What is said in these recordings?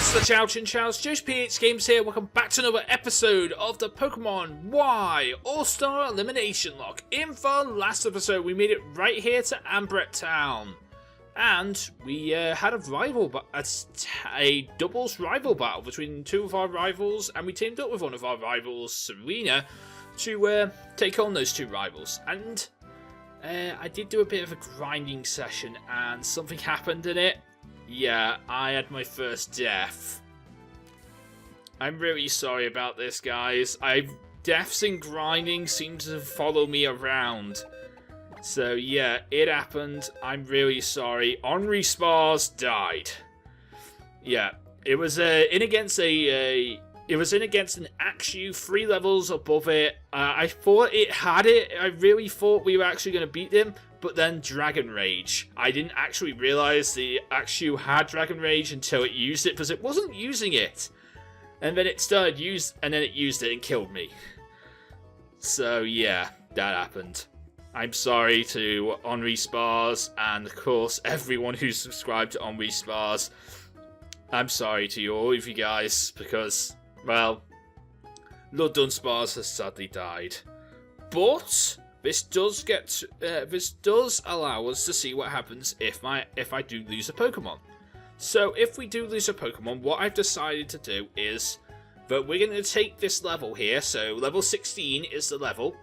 What's the chow, Chinchows? JoesphGames here. Welcome back to another episode of the Pokémon Y All-star Elimination-Locke. In the last episode, we made it right here to Ambret Town. And we had a doubles rival battle between two of our rivals, and we teamed up with one of our rivals, Serena, to take on those two rivals. And I did do a bit of a grinding session, and something happened in it. Yeah, I had my first death. I'm really sorry about this, guys. Deaths and grinding seem to follow me around. So yeah, it happened. I'm really sorry. Henri Spars died. Yeah, it was in against an Axew 3 levels above it. I thought it had it. I really thought we were actually going to beat them. But then Dragon Rage. I didn't actually realize the Axew had Dragon Rage until it used it, because it wasn't using it. And then it used it and killed me. So yeah, that happened. I'm sorry to Henri Spars, and of course everyone who's subscribed to Henri Spars. I'm sorry to all of you guys, because, well, Lord Dunspars has sadly died. But this does allow us to see what happens if I do lose a Pokemon. So if we do lose a Pokemon, what I've decided to do is that we're going to take this level here. So level 16 is the level,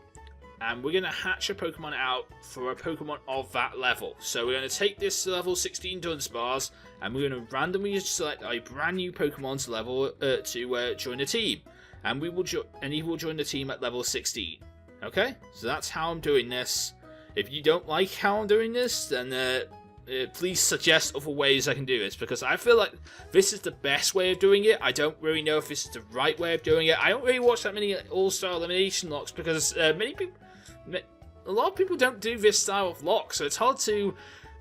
and we're going to hatch a Pokemon out for a Pokemon of that level. So we're going to take this level 16 Dunsparce, and we're going to randomly select a brand new Pokemon to level to join the team, and he will join the team at level 16. Okay, so that's how I'm doing this. If you don't like how I'm doing this, then please suggest other ways I can do this, because I feel like this is the best way of doing it. I don't really know if this is the right way of doing it. I don't really watch that many All-Star Elimination Locks, because a lot of people don't do this style of lock, so it's hard to,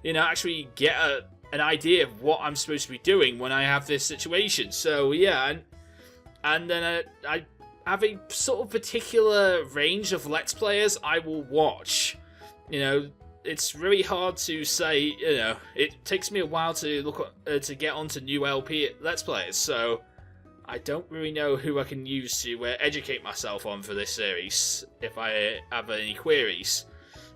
actually get an idea of what I'm supposed to be doing when I have this situation. So yeah, and then I have a sort of particular range of Let's Players I will watch. It's really hard to say, it takes me a while to look to get onto new LP Let's Players, so I don't really know who I can use to educate myself on for this series, if I have any queries.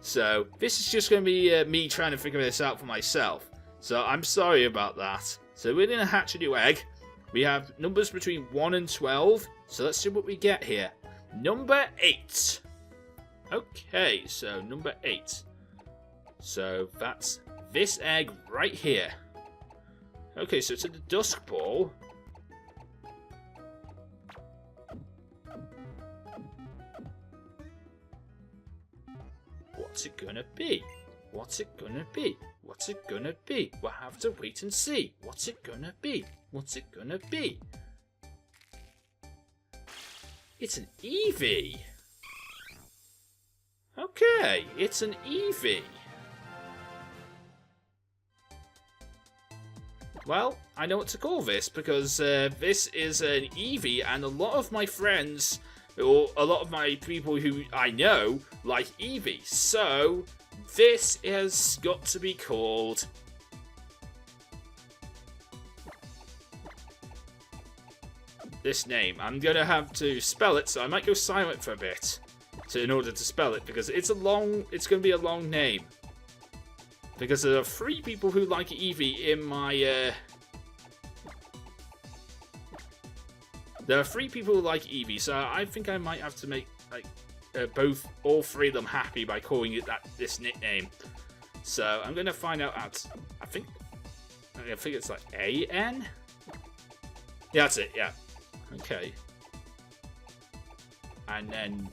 So this is just going to be me trying to figure this out for myself, so I'm sorry about that. So we're going to hatch a new egg. We have numbers between 1 and 12, so let's see what we get here. Number 8. Okay, so number 8. So that's this egg right here. Okay, so it's in the Dusk Ball. What's it gonna be? What's it gonna be? What's it gonna be? We'll have to wait and see. What's it gonna be? What's it gonna be? It's an Eevee. Okay, it's an Eevee. Well, I know what to call this, because this is an Eevee, and a lot of my friends, or a lot of my people who I know, like Eevee. So this has got to be called this name. I'm gonna have to spell it, so I might go silent for a bit in order to spell it, because it's gonna be a long name. Because there are 3 people who like Eevee in my there are 3 people who like Eevee, so I think I might have to make all 3 of them happy by calling it this nickname. So I'm gonna find out I think it's like A-N? Yeah, that's it, yeah. Okay. And then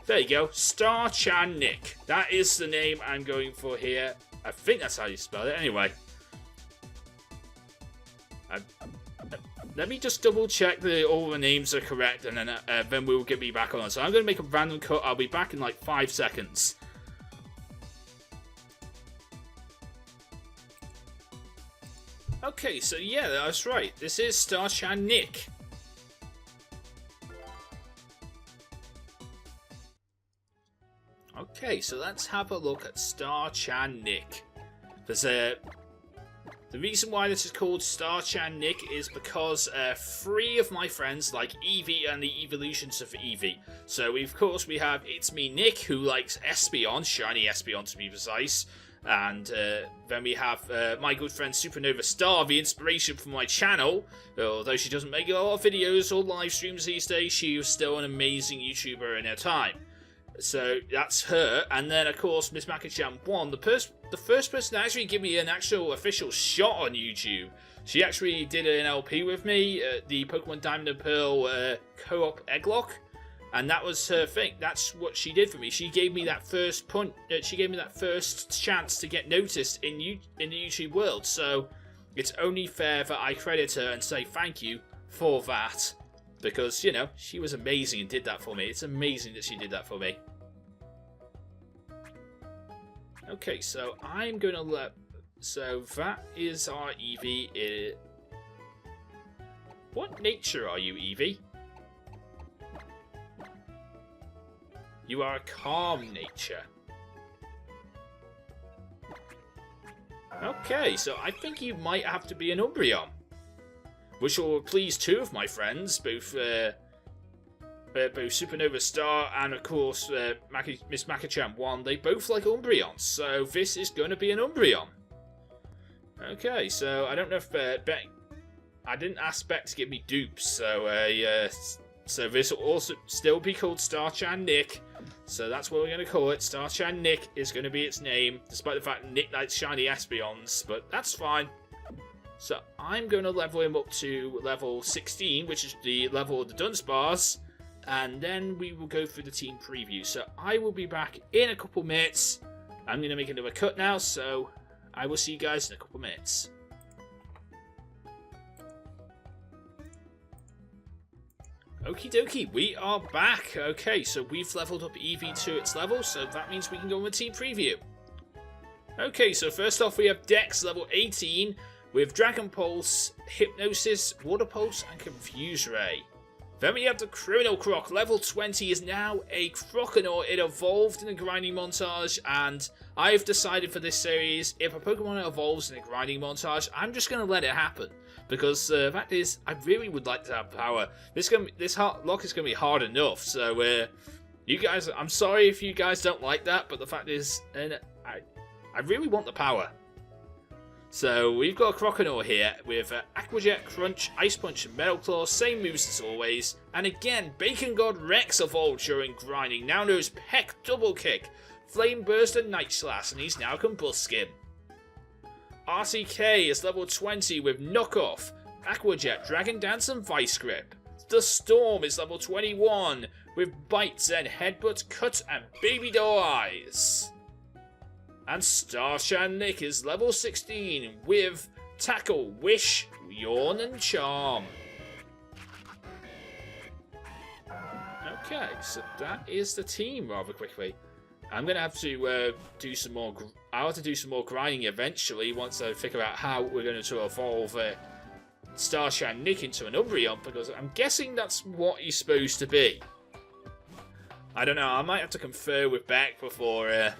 there you go, Star Chan Nick. That is the name I'm going for here. I think that's how you spell it. Anyway, let me just double check that all the names are correct, and then we'll get me back on. So I'm going to make a random cut. I'll be back in like 5 seconds. Okay, so yeah, that's right. This is Star Chan Nick. Okay, so let's have a look at Star Chan Nick. There's the reason why this is called Star Chan Nick is because 3 of my friends like Eevee and the evolutions of Eevee. So of course we have It's Me Nick, who likes Espeon, shiny Espeon to be precise. And then we have my good friend Supernova Star, the inspiration for my channel. Although she doesn't make a lot of videos or live streams these days, she was still an amazing YouTuber in her time. So that's her, and then of course Miss Macachan 1, the first person to actually give me an actual official shot on YouTube. She actually did an LP with me, the Pokemon Diamond and Pearl co-op egglocke, and that was her thing. That's what she did for me. She gave me that first she gave me that first chance to get noticed in the YouTube world. So it's only fair that I credit her and say thank you for that. Because, you know, she was amazing and did that for me. It's amazing that she did that for me. Okay, so I'm going to let... So that is our Eevee. What nature are you, Eevee? You are a calm nature. Okay, so I think you might have to be an Umbreon. Which will please 2 of my friends, both Supernova Star and, of course, Miss Macachan 1. They both like Umbreons, so this is going to be an Umbreon. Okay, so I don't know if Beck... I didn't ask Beck to give me dupes, so so this will also still be called Star Chan Nick. So that's what we're going to call it. Star Chan Nick is going to be its name, despite the fact Nick likes shiny Espeons, but that's fine. So I'm going to level him up to level 16, which is the level of the Dunsparce, and then we will go through the team preview. So I will be back in a couple minutes. I'm going to make another cut now, so I will see you guys in a couple minutes. Okie dokie, we are back. Okay, so we've leveled up Eevee to its level, so that means we can go on the team preview. Okay, so first off we have Dex level 18, with Dragon Pulse, Hypnosis, Water Pulse, and Confuse Ray. Then we have the Criminal Croc, level 20, is now a Croconaut. It evolved in a grinding montage, and I've decided for this series, if a Pokemon evolves in a grinding montage, I'm just going to let it happen. Because the fact is, I really would like to have power. This lock is going to be hard enough, so you guys, I'm sorry if you guys don't like that, but the fact is, I really want the power. So we've got a Croconaut here with Aqua Jet, Crunch, Ice Punch, and Metal Claw, same moves as always. And again, Bacon God Rex evolved during grinding, now knows Peck Double Kick, Flame Burst, and Night Slash, and he's now Combuskin. RCK is level 20 with Knockoff, Aqua Jet, Dragon Dance, and Vice Grip. The Storm is level 21 with Bite, Zen, Headbutt, Cut, and Baby Doll Eyes. And Star Chan Nick is level 16 with Tackle, Wish, Yawn, and Charm. Okay, so that is the team rather quickly. I'm going to have to do some more... I'll have to do some more grinding eventually once I figure out how we're going to evolve Star Chan Nick into an Umbreon, because I'm guessing that's what he's supposed to be. I don't know, I might have to confer with Beck before...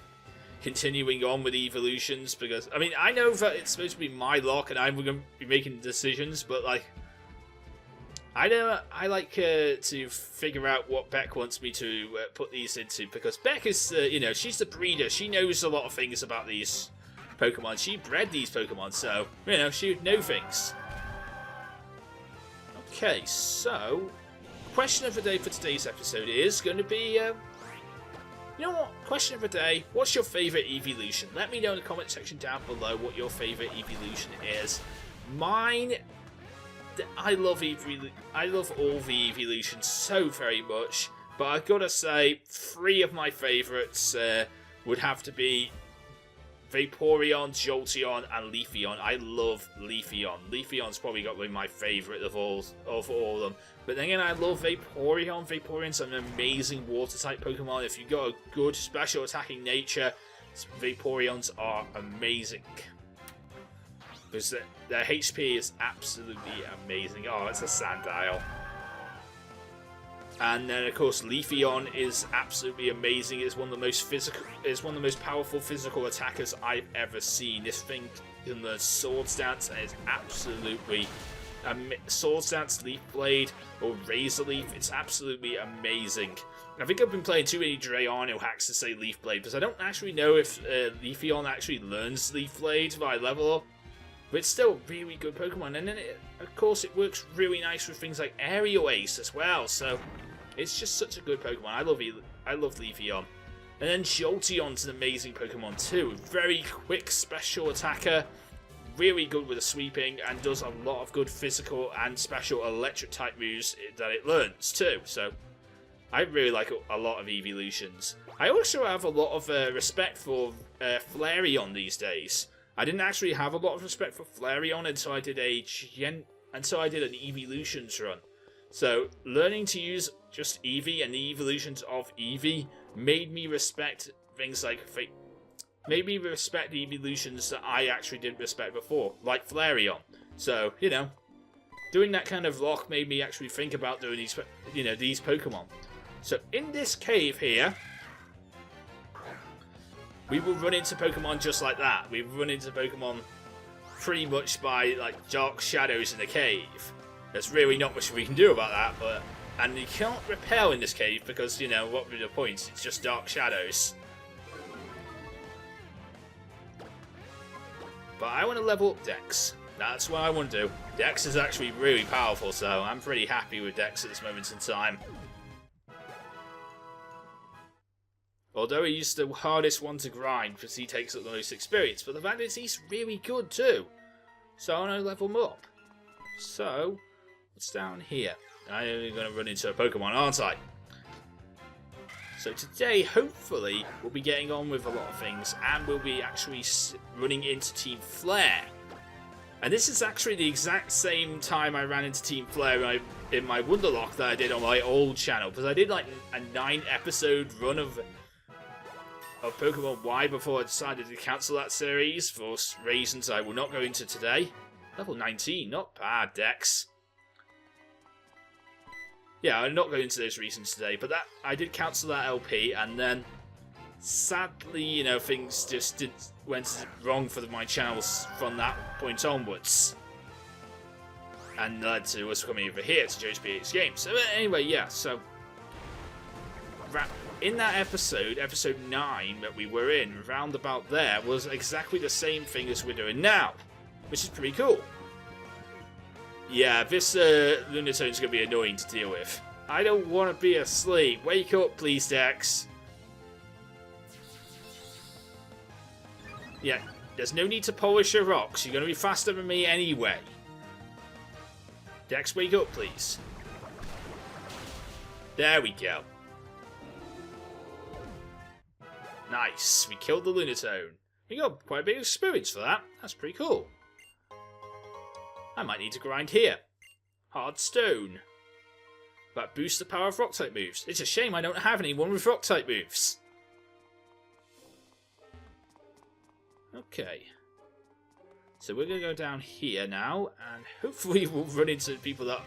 continuing on with evolutions, because I mean I know that it's supposed to be my lock and I'm going to be making decisions, but like I like to figure out what Beck wants me to put these into, because Beck is you know, she's the breeder, she knows a lot of things about these Pokemon, she bred these Pokemon, so you know, she would know things. Okay, so question of the day for today's episode is going to be you know what? Question of the day. What's your favourite evolution? Let me know in the comment section down below what your favourite evolution is. Mine... I love all the evolutions so very much. But I've got to say, 3 of my favourites would have to be Vaporeon, Jolteon, and Leafeon. I love Leafeon. Leafeon's probably got to be my favourite of all of them. But then again, I love Vaporeon. Vaporeon's an amazing water-type Pokemon. If you've got a good special attacking nature, Vaporeons are amazing. Because their HP is absolutely amazing. Oh, it's a Sandile. And then of course Leafeon is absolutely amazing. It's one of the most physical, it's one of the most powerful physical attackers I've ever seen. This thing can learn Swords Dance and is absolutely Swords Dance, Leaf Blade, or Razor Leaf. It's absolutely amazing. I think I've been playing too many Drayano hacks to say Leaf Blade, because I don't actually know if Leafeon actually learns Leaf Blade by level up. But it's still a really good Pokemon, and then of course it works really nice with things like Aerial Ace as well. So it's just such a good Pokemon. I love Leafeon. And then Jolteon's an amazing Pokemon too. Very quick special attacker, really good with the sweeping, and does a lot of good physical and special electric type moves that it learns too. So I really like a lot of evolutions. I also have a lot of respect for Flareon these days. I didn't actually have a lot of respect for Flareon until I did an Evolutions run. So learning to use just Eevee and the evolutions of Eevee made me respect things like made me respect the evolutions that I actually didn't respect before, like Flareon. So, you know, doing that kind of lock made me actually think about doing these, these Pokemon. So in this cave here, we will run into Pokemon just like that. We will run into Pokemon pretty much by like dark shadows in the cave. There's really not much we can do about that, and you can't repel in this cave because, you know, what would be the point? It's just dark shadows. But I want to level up Dex. That's what I want to do. Dex is actually really powerful, so I'm pretty happy with Dex at this moment in time. Although he's the hardest one to grind because he takes up the most experience, but the fact is he's really good too. So I want to level him up. So, what's down here? I'm only going to run into a Pokemon, aren't I? So today, hopefully, we'll be getting on with a lot of things, and we'll be actually running into Team Flare. And this is actually the exact same time I ran into Team Flare in my Wonderlock that I did on my old channel, because I did like a 9-episode run of Pokemon Y before I decided to cancel that series for reasons I will not go into today. Level 19, not bad, Dex. Yeah, I'm not going into those reasons today, but that I did cancel that LP, and then sadly, you know, things just went wrong for my channels from that point onwards, and led to us coming over here to JoesphGames. So anyway, yeah, so in that episode 9 that we were in, round about there, was exactly the same thing as we're doing now, which is pretty cool. Yeah, this Lunatone's going to be annoying to deal with. I don't want to be asleep. Wake up, please, Dex. Yeah, there's no need to polish your rocks. You're going to be faster than me anyway. Dex, wake up, please. There we go. Nice. We killed the Lunatone. We got quite a bit of experience for that. That's pretty cool. I might need to grind here. Hard stone. That boosts the power of rock type moves. It's a shame I don't have anyone with rock type moves. Okay. So we're going to go down here now, and hopefully we'll run into people that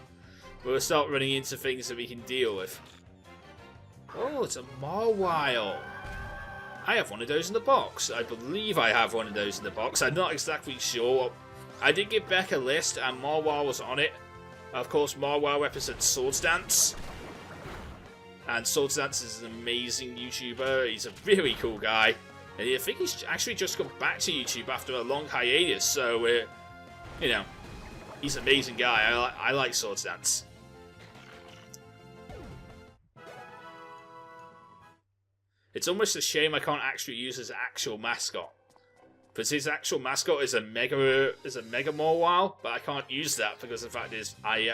we'll start running into things that we can deal with. Oh, it's a Mawile. I have one of those in the box. I believe I have one of those in the box. I'm not exactly sure. I did give Beck a list, and Mawile was on it. Of course, Mawile represents Swords Dance. And Swords Dance is an amazing YouTuber. He's a really cool guy. And I think he's actually just come back to YouTube after a long hiatus. So, you know, he's an amazing guy. I like Swords Dance. It's almost a shame I can't actually use his actual mascot. Because his actual mascot is a Mega Mawile, but I can't use that because the fact is I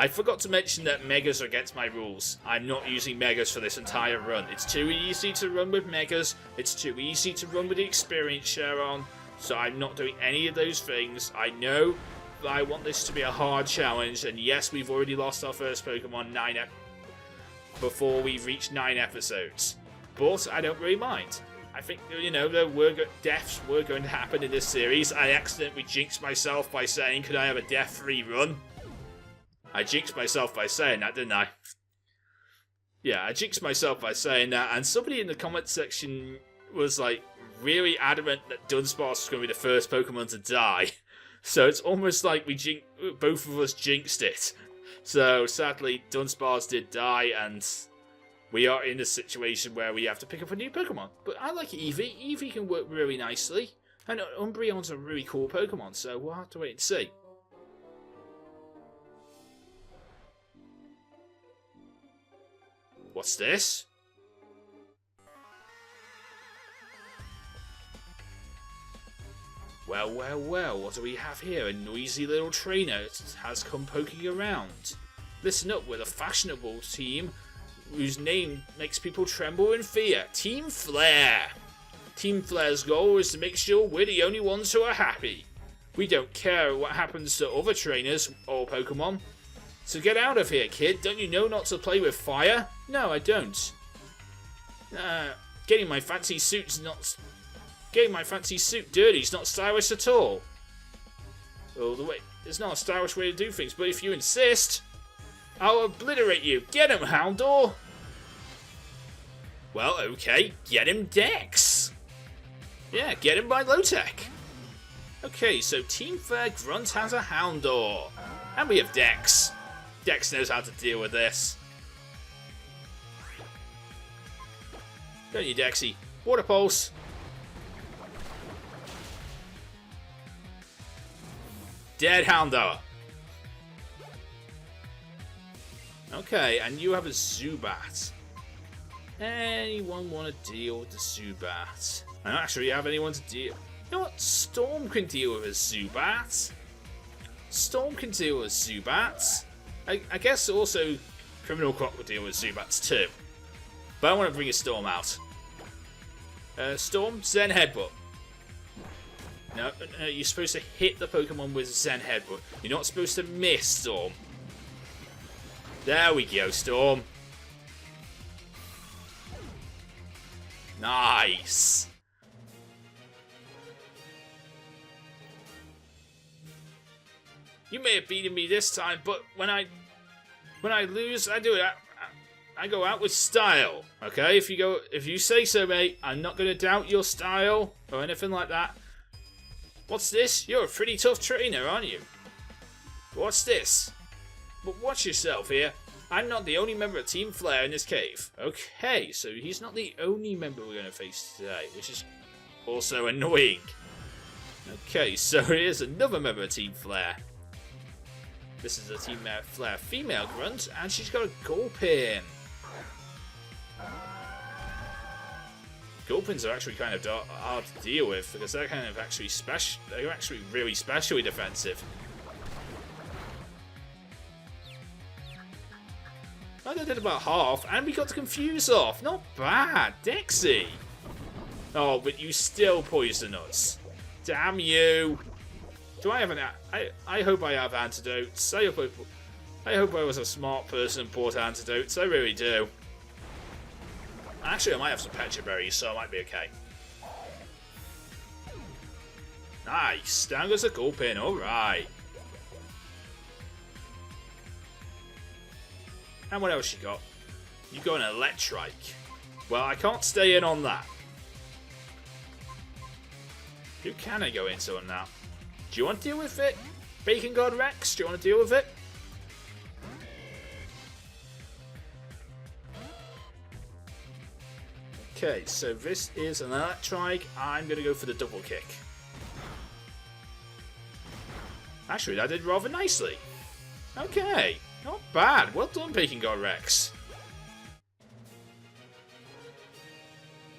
forgot to mention that Megas are against my rules. I'm not using Megas for this entire run. It's too easy to run with Megas, it's too easy to run with the experience share on, so I'm not doing any of those things. I know that I want this to be a hard challenge, and yes, we've already lost our first Pokemon before we've reached 9 episodes. But I don't really mind. I think, you know, deaths were going to happen in this series. I accidentally jinxed myself by saying, could I have a death-free run? I jinxed myself by saying that, didn't I? Yeah, I jinxed myself by saying that, and somebody in the comment section was like really adamant that Dunsparce was going to be the first Pokemon to die. So it's almost like both of us jinxed it. So sadly, Dunsparce did die, and we are in a situation where we have to pick up a new Pokemon. But I like Eevee. Eevee can work really nicely. And Umbreon's a really cool Pokemon, so we'll have to wait and see. What's this? Well, well, well, what do we have here? A noisy little trainer has come poking around. Listen up, we're the fashionable team whose name makes people tremble in fear. Team Flare! Team Flare's goal is to make sure we're the only ones who are happy. We don't care what happens to other trainers or Pokemon. So get out of here, kid. Don't you know not to play with fire? No, I don't. Getting my fancy suit dirty is not stylish at all. Well, it's not a stylish way to do things, but if you insist, I'll obliterate you. Get him, Houndour! Well, okay, get him, Dex. Yeah, get him by low-tech. Okay, so Team Flare Grunt has a Houndour. And we have Dex. Dex knows how to deal with this. Don't you, Dexy? Water Pulse. Dead Houndour. Okay, and you have a Zubat. Anyone want to deal with the Zubat? I don't actually have anyone to deal... You know what? Storm can deal with a Zubat. Storm can deal with Zubats. I guess also Criminal Croc will deal with Zubats too. But I want to bring a Storm out. Storm, Zen Headbutt. No, you're supposed to hit the Pokemon with Zen Headbutt. You're not supposed to miss, Storm. There we go, Storm. Nice. You may have beaten me this time, but when I lose, I do it. I go out with style. Okay, if you say so, mate. I'm not going to doubt your style or anything like that. What's this? You're a pretty tough trainer, aren't you? What's this? But watch yourself here. I'm not the only member of Team Flare in this cave. Okay, so he's not the only member we're going to face today, which is also annoying. Okay, so here's another member of Team Flare. This is a Team Flare female grunt, and she's got a Gulpin. Gulpins are actually kind of hard to deal with because they're kind of actually special. They're actually really specially defensive. I did about half, and we got the Confuse off. Not bad, Dixie. Oh, but you still poison us. Damn you. Do I have an... I hope I have antidotes. I hope I was a smart person and bought antidotes. I really do. Actually, I might have some Petra Berries, so I might be okay. Nice. Down goes a Gulpin. Alright. And what else you got? You got an Electrike. Well, I can't stay in on that. Who can I go into on that? Do you want to deal with it? Bacon God Rex, do you want to deal with it? Okay, so this is an Electrike. I'm going to go for the double kick. Actually, that did rather nicely. Okay, not bad. Well done, Bacon God Rex.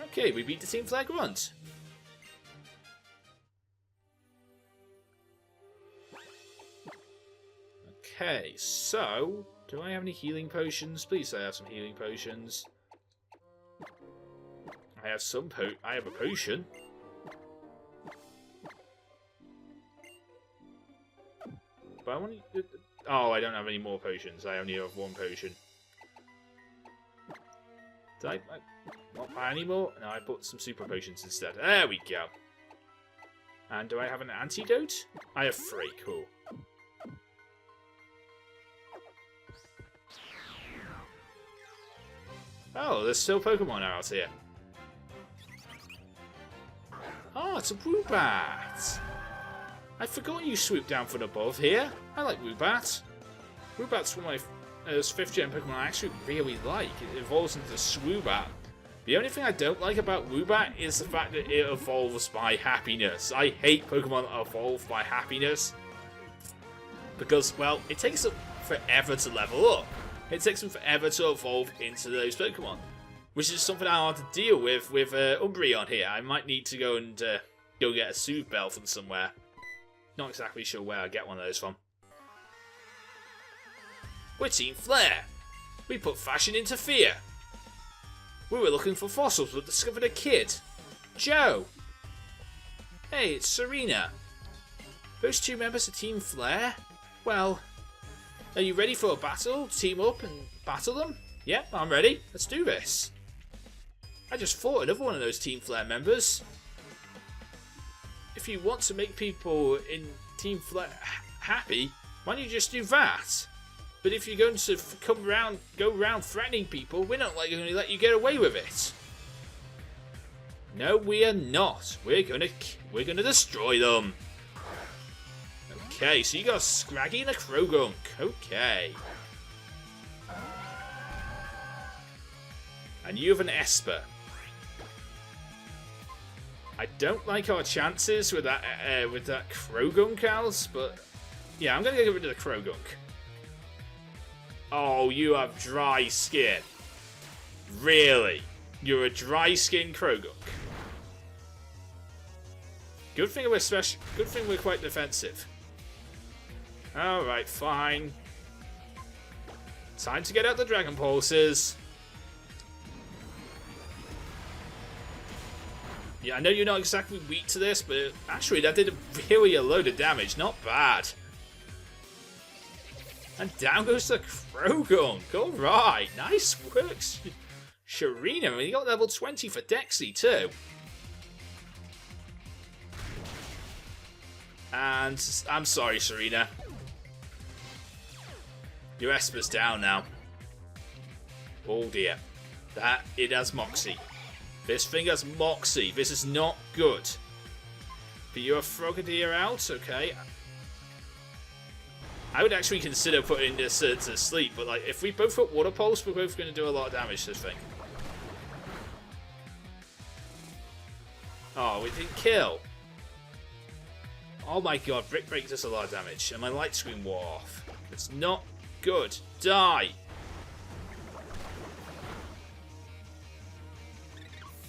Okay, we beat the Team Flare Grunt. Okay, so do I have any healing potions? Please say I have some healing potions. I have some I have a potion. But I want to... Oh, I don't have any more potions. I only have one potion. Did I not buy any more? No, I bought some super potions instead. There we go. And do I have an antidote? I have 3. Cool. Oh, there's still Pokemon out here. Oh, it's a Woobat. I forgot you swooped down from above here. I like Woobat. Woobat's one of my 5th gen Pokemon I actually really like. It evolves into Swoobat. The only thing I don't like about Woobat is the fact that it evolves by happiness. I hate Pokemon that evolve by happiness. Because, well, it takes them forever to level up. It takes them forever to evolve into those Pokemon. Which is something I have to deal with Umbreon here. I might need to go and go get a Soothe Bell from somewhere. Not exactly sure where I get one of those from. We're Team Flare. We put fashion into fear. We were looking for fossils but discovered a kid. Joe. Hey, it's Serena. Those 2 members of Team Flare? Well, are you ready for a battle? Team up and battle them? Yep, I'm ready. Let's do this. I just fought another one of those Team Flare members. If you want to make people in Team Flare happy, why don't you just do that? But if you're going to go around threatening people, we're not going to let you get away with it. No, we are not. We're gonna destroy them. Okay, so you got a Scraggy and a Krogunk. Okay. And you have an Esper. I don't like our chances with that Krogunk, Als, but yeah, I'm gonna get rid of the Krogunk. Oh, you have dry skin. Really? You're a dry skin Krogunk. Good thing we're special. Good thing we're quite defensive. All right, fine. Time to get out the Dragon Pulses. Yeah, I know you're not exactly weak to this, but actually that did really a load of damage. Not bad. And down goes the Krogunk. Alright, nice work, Serena. I mean, you got level 20 for Dexy too. And I'm sorry, Serena. Your Esper's down now. Oh dear. It has Moxie. This thing has Moxie. This is not good. But you're a Frogadier out, okay. I would actually consider putting this to sleep, but like if we both put Water Pulse, we're both going to do a lot of damage to this thing. Oh, we didn't kill. Oh my god, Brick Break does a lot of damage, and my Light Screen wore off. It's not good. Die!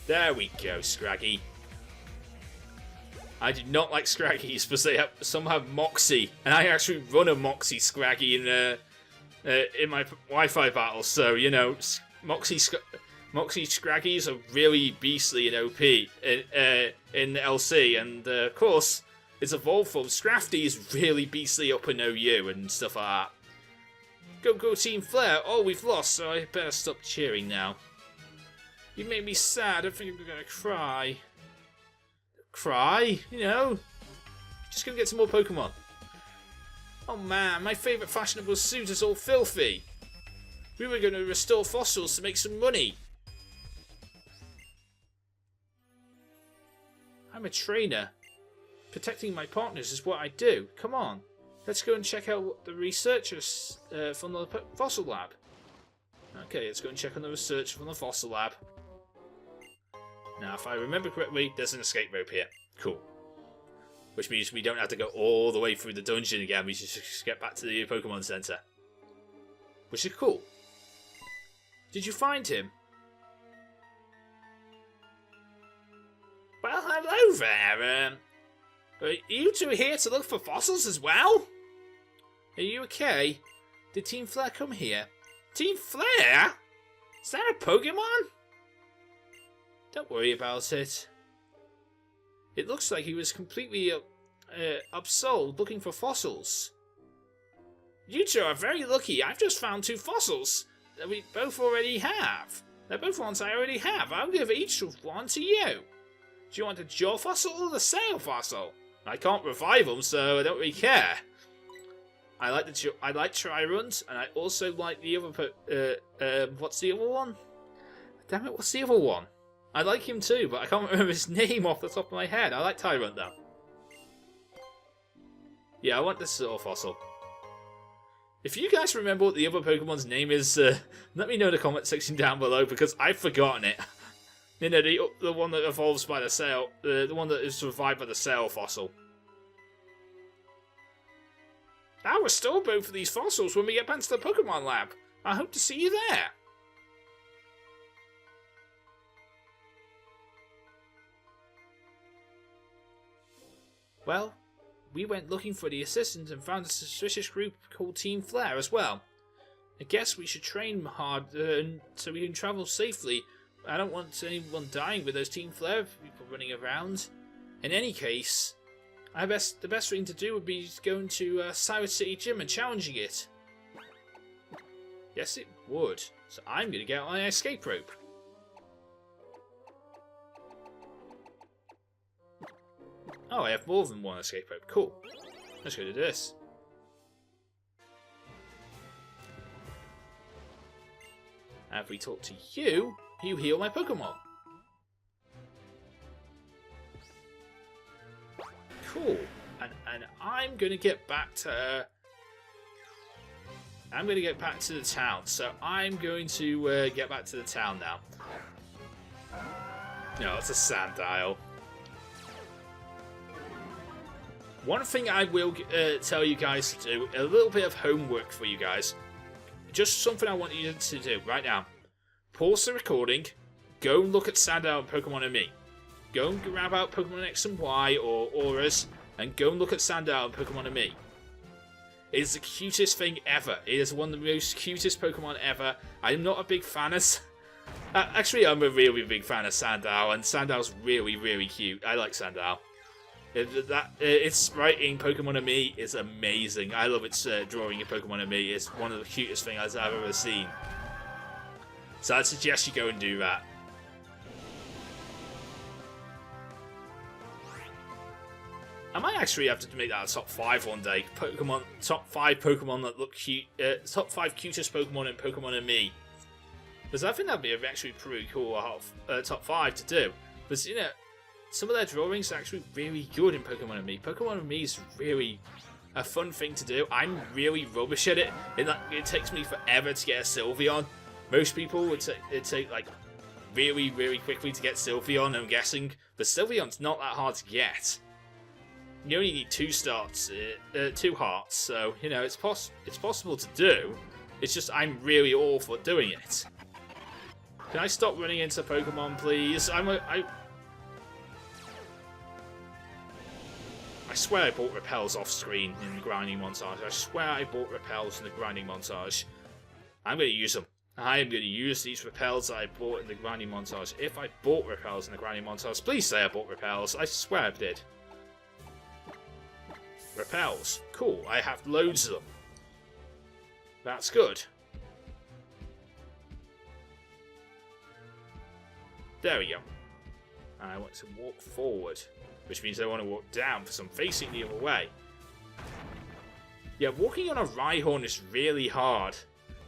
There we go, Scraggy. I do not like Scraggies because some have Moxie, and I actually run a Moxie Scraggy in my Wi-Fi battles. So you know, Moxie Scraggies are really beastly in OP in LC, and of course it's evolved from Scrafty is really beastly up in OU and stuff like that. Go Team Flare! Oh, we've lost, so I better stop cheering now. You made me sad. I think I'm gonna cry. Cry? You know? Just gonna get some more Pokemon. Oh man, my favourite fashionable suit is all filthy. We were gonna restore fossils to make some money. I'm a trainer. Protecting my partners is what I do. Come on. Let's go and check out the researchers from the fossil lab. Okay, let's go and check on the research from the fossil lab. Now, if I remember correctly, there's an escape rope here. Cool. Which means we don't have to go all the way through the dungeon again. We just get back to the Pokemon Center. Which is cool. Did you find him? Well, hello there. Are you two here to look for fossils as well? Are you okay? Did Team Flare come here? Team Flare? Is that a Pokemon? Don't worry about it. It looks like he was completely upsold looking for fossils. You two are very lucky. I've just found 2 fossils that we both already have. They're both ones I already have. I'll give each one to you. Do you want the jaw fossil or the sail fossil? I can't revive them, so I don't really care. I like Triruns, and I also like the other. What's the other one? Damn it, what's the other one? I like him too, but I can't remember his name off the top of my head. I like Tyrant though. Yeah, I want this sort of fossil. If you guys remember what the other Pokemon's name is, let me know in the comment section down below, because I've forgotten it. You know, the one that evolves by the sail, the one that is survived by the sail fossil. I'll restore both of these fossils when we get back to the Pokemon Lab. I hope to see you there. Well, we went looking for the assistant and found a suspicious group called Team Flare as well. I guess we should train hard so we can travel safely. I don't want anyone dying with those Team Flare people running around. In any case, the best thing to do would be going to Cyrus City Gym and challenging it. Yes, it would. So I'm going to get on my escape rope. Oh, I have more than one escape rope. Cool. Let's go do this. And if we talk to you, you heal my Pokemon. Cool. And I'm gonna get back to the town. So I'm going to get back to the town now. No, it's a Sandile. One thing I will tell you guys to do, a little bit of homework for you guys. Just something I want you to do right now. Pause the recording, go and look at Sandile and Pokemon and Me. Go and grab out Pokemon X and Y or Auras, and go and look at Sandile and Pokemon and Me. It is the cutest thing ever. It is one of the most cutest Pokemon ever. I'm not a big fan of... actually, I'm a really big fan of Sandile, and Sandile's really, really cute. I like Sandile. Its writing Pokemon and Me is amazing. I love its drawing of Pokemon and Me. It's one of the cutest things I've ever seen. So I'd suggest you go and do that. I might actually have to make that a top 5 one day. Top 5 Pokemon that look cute. Top 5 cutest Pokemon in Pokemon and Me. Because I think that'd be actually pretty cool top 5 to do. Because, you know, some of their drawings are actually really good in Pokemon and Me. Pokemon and Me is really a fun thing to do. I'm really rubbish at it. It takes me forever to get a Sylveon. Most people would take like really, really quickly to get Sylveon, I'm guessing. But Sylveon's not that hard to get. You only need 2 hearts, so you know it's possible to do. It's just I'm really awful at doing it. Can I stop running into Pokemon, please? I swear I bought repels off screen in the grinding montage. I swear I bought repels in the grinding montage. I'm going to use them. I am going to use these repels that I bought in the grinding montage. If I bought repels in the grinding montage, please say I bought repels. I swear I did. Repels. Cool. I have loads of them. That's good. There we go. And I want to walk forward, which means I want to walk down because I'm facing the other way. Yeah, walking on a Rhyhorn is really hard.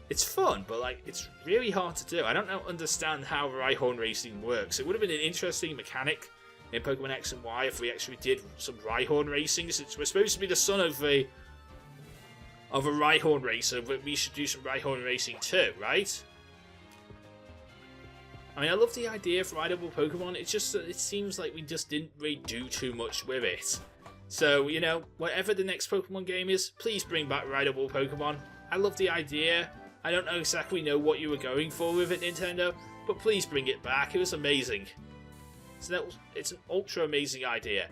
It's fun, but like it's really hard to do. I don't understand how Rhyhorn racing works. It would have been an interesting mechanic in Pokemon X and Y if we actually did some Rhyhorn racing. Since we're supposed to be the son of a Rhyhorn racer, but we should do some Rhyhorn racing too, right? I mean, I love the idea of rideable Pokemon. It's just that it seems like we just didn't really do too much with it. So, you know, whatever the next Pokemon game is, please bring back rideable Pokemon. I love the idea. I don't exactly know what you were going for with it, Nintendo, but please bring it back. It was amazing. So it's an ultra amazing idea.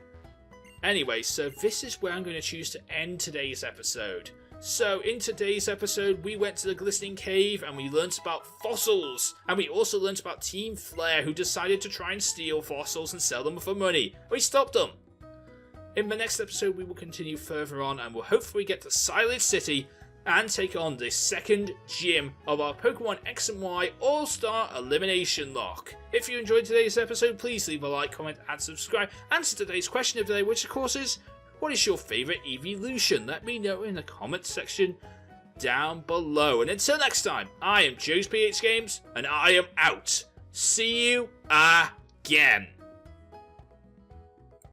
Anyway, so this is where I'm going to choose to end today's episode. So, in today's episode, we went to the Glistening Cave and we learnt about fossils. And we also learnt about Team Flare, who decided to try and steal fossils and sell them for money. We stopped them. In the next episode, we will continue further on and we'll hopefully get to Silent City and take on the second gym of our Pokemon X and Y All-Star Elimination-Locke. If you enjoyed today's episode, please leave a like, comment, and subscribe. Answer today's question of the day, which of course is, what is your favourite evolution? Let me know in the comments section down below. And until next time, I am JoesphGames, and I am out. see you again.